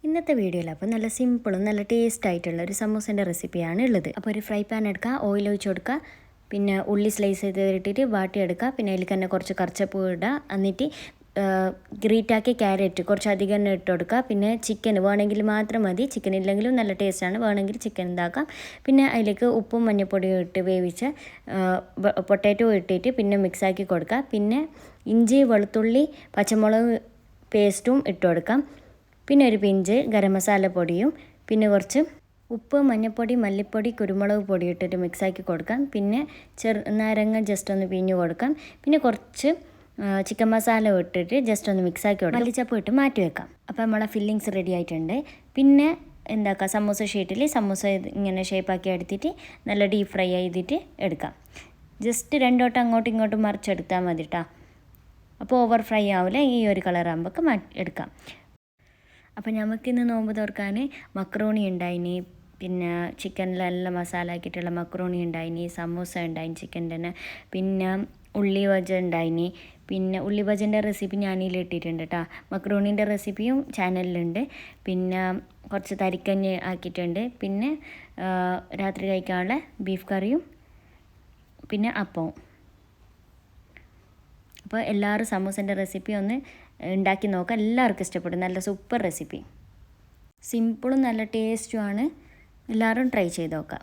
ഇന്നത്തെ വീഡിയോയിൽ അപ്പോൾ നല്ല സിമ്പിളും നല്ല ടേസ്റ്റ് ആയിട്ടുള്ള ഒരു സമൂസേൻ്റെ റെസിപ്പിയാണ് ഉള്ളത്. അപ്പോൾ ഒരു ഫ്രൈ പാൻ എടുക്കുക, ഓയിൽ ഒഴിച്ച് കൊടുക്കുക, പിന്നെ ഉള്ളി സ്ലൈസ് ചെയ്ത് ഇട്ടിട്ട് വാട്ടിയെടുക്കുക. പിന്നെ അതിൽ തന്നെ കുറച്ച് കറിച്ചപ്പ് ഇടുക, എന്നിട്ട് ഗ്രീറ്റാക്കി ക്യാരറ്റ് കുറച്ച് അധികം തന്നെ ഇട്ട് കൊടുക്കുക. പിന്നെ ചിക്കൻ വേണമെങ്കിൽ മാത്രം മതി, ചിക്കൻ ഇല്ലെങ്കിലും നല്ല ടേസ്റ്റാണ്, വേണമെങ്കിൽ ചിക്കൻ ഇതാക്കാം. പിന്നെ അതിലേക്ക് ഉപ്പും മഞ്ഞൾപ്പൊടിയും ഇട്ട് വേവിച്ച് പൊട്ടാറ്റോ ഇട്ടിട്ട് പിന്നെ മിക്സാക്കി കൊടുക്കുക. പിന്നെ ഇഞ്ചി വെളുത്തുള്ളി പച്ചമുളക് പേസ്റ്റും ഇട്ട് കൊടുക്കാം. പിന്നെ ഒരു പിഞ്ച് ഗരം മസാല പൊടിയും പിന്നെ കുറച്ച് ഉപ്പ് മഞ്ഞൾപ്പൊടി മല്ലിപ്പൊടി കുരുമുളക് പൊടി ഇട്ടിട്ട് മിക്സാക്കി കൊടുക്കാം. പിന്നെ നാരങ്ങ ജസ്റ്റ് ഒന്ന് പിഴിഞ്ഞ് കൊടുക്കാം. പിന്നെ കുറച്ച് ചിക്കൻ മസാല ഇട്ടിട്ട് ജസ്റ്റ് ഒന്ന് മിക്സാക്കി കൊടുക്കാം. മല്ലിച്ചപ്പ് ഇട്ട് മാറ്റി വെക്കാം. അപ്പോൾ നമ്മളെ ഫില്ലിങ്സ് റെഡി ആയിട്ടുണ്ട്. പിന്നെ എന്താക്കുക, സമൂസ ഷീറ്റിൽ സമൂസ ഇങ്ങനെ ഷേപ്പാക്കി എടുത്തിട്ട് നല്ല ഡീപ്പ് ഫ്രൈ ചെയ്തിട്ട് എടുക്കാം. ജസ്റ്റ് രണ്ടോട്ടം അങ്ങോട്ടും ഇങ്ങോട്ടും മറിച്ചെടുത്താൽ മതി കേട്ടോ. അപ്പോൾ ഓവർ ഫ്രൈ ആവില്ല, ഈ ഒരു കളറാകുമ്പോൾ എടുക്കാം. അപ്പോൾ നമുക്കിന്ന് നോമ്പ് തുറക്കാൻ മക്രോണി ഉണ്ടായിനി, പിന്നെ ചിക്കനിലെല്ലാം മസാല ആക്കിയിട്ടുള്ള മക്രോണി ഉണ്ടായിനി, സമൂസ ഉണ്ടായിനി ചിക്കൻ്റെ തന്നെ, പിന്നെ ഉള്ളി വജ ഉണ്ടായിനി. പിന്നെ ഉള്ളി വജൻ്റെ റെസിപ്പി ഞാനിതിൽ ഇട്ടിട്ടുണ്ട് കേട്ടോ. മക്രോണീൻ്റെ റെസിപ്പിയും ചാനലിലുണ്ട്. പിന്നെ കുറച്ച് തരിക്കഞ്ഞ് ആക്കിയിട്ടുണ്ട്. പിന്നെ രാത്രി കഴിക്കാനുള്ള ബീഫ് കറിയും പിന്നെ അപ്പവും. അപ്പോൾ എല്ലാവരും സമൂസൻ്റെ റെസിപ്പി ഒന്ന് ഉണ്ടാക്കി നോക്കാം, എല്ലാവർക്കും ഇഷ്ടപ്പെടും. നല്ല സൂപ്പർ റെസിപ്പി, സിമ്പിളും നല്ല ടേസ്റ്റുമാണ്. എല്ലാവരും ട്രൈ ചെയ്ത് നോക്കാം.